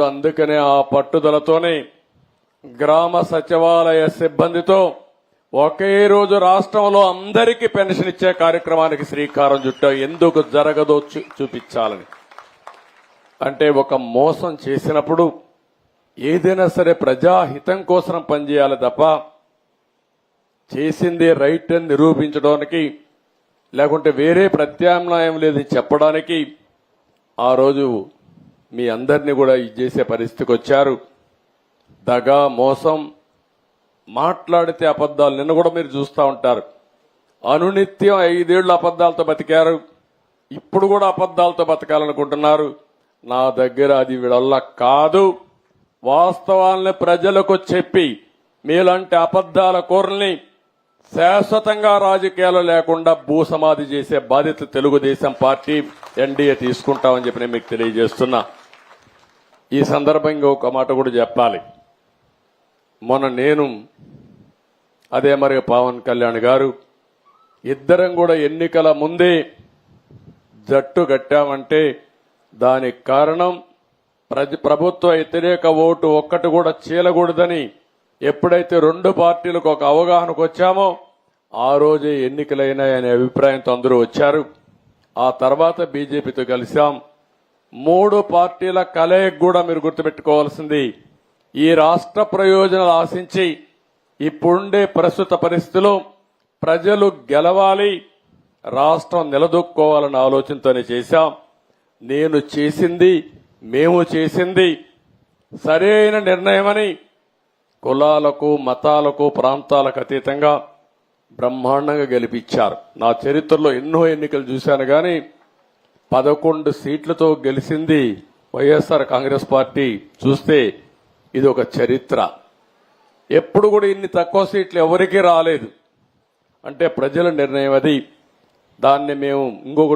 అందుకనే ఆ పట్టుదలతోనే గ్రామ సచివాలయ సిబ్బందితో ఒకే రోజు రాష్ట్రంలో అందరికీ పెన్షన్ ఇచ్చే కార్యక్రమానికి శ్రీకారం చుట్టాం. ఎందుకు జరగదో చూపించాలని. అంటే ఒక మోసం చేసినప్పుడు ఏదైనా సరే ప్రజాహితం కోసం పనిచేయాలి తప్ప చేసింది రైట్ అని నిరూపించడానికి లేకుంటే వేరే ప్రత్యామ్నాయం లేదని చెప్పడానికి ఆ రోజు మీ అందరినీ కూడా ఇది చేసే పరిస్థితికి వచ్చారు. దగా మోసం మాట్లాడితే అబద్దాలు. నిన్న కూడా మీరు చూస్తూ ఉంటారు. అనునిత్యం 5 ఏళ్లు అబద్దాలతో బతికారు. ఇప్పుడు కూడా అబద్దాలతో బతకాలనుకుంటున్నారు. నా దగ్గర అది వీళ్ళ కాదు. వాస్తవాల్ని ప్రజలకు చెప్పి మీలాంటి అబద్దాల కోరల్ని శాశ్వతంగా రాజకీయాలు లేకుండా భూసమాధి చేసే బాధ్యత తెలుగుదేశం పార్టీ ఎన్డీఏ తీసుకుంటామని చెప్పి నేను మీకు తెలియజేస్తున్నా. ఈ సందర్భంగా ఒక మాట కూడా చెప్పాలి. మొన్న నేను అదే మరి పవన్ కళ్యాణ్ గారు ఇద్దరం కూడా ఎన్నికల ముందే జట్టు కట్టామంటే దానికి కారణం ప్రభుత్వ వ్యతిరేక ఓటు ఒక్కటి కూడా చీలకూడదని ఎప్పుడైతే 2 పార్టీలకు ఒక అవగాహనకు వచ్చామో ఆ రోజే ఎన్నికలైనాయనే అభిప్రాయంతో అందరూ వచ్చారు. ఆ తర్వాత బీజేపీతో కలిశాం. 3 పార్టీల కలయిక కూడా మీరు గుర్తుపెట్టుకోవాల్సింది ఈ రాష్ట్ర ప్రయోజనాలు ఆశించి ఇప్పుడుండే ప్రస్తుత పరిస్థితిలో ప్రజలు గెలవాలి, రాష్ట్రం నిలదొక్కోవాలన్న ఆలోచనతోనే చేశాం. నేను చేసింది, మేము చేసింది సరైన నిర్ణయమని కులాలకు మతాలకు ప్రాంతాలకు అతీతంగా బ్రహ్మాండంగా గెలిపించారు. నా చరిత్రలో ఎన్నో ఎన్నికలు చూశాను కానీ 11 సీట్లతో గెలిచింది వైఎస్ఆర్ కాంగ్రెస్ పార్టీ. చూస్తే ఇది ఒక చరిత్ర. ఎప్పుడు కూడా ఇన్ని తక్కువ సీట్లు ఎవరికీ రాలేదు. అంటే ప్రజల నిర్ణయం అది. దాన్ని మేము ఇంకొకటి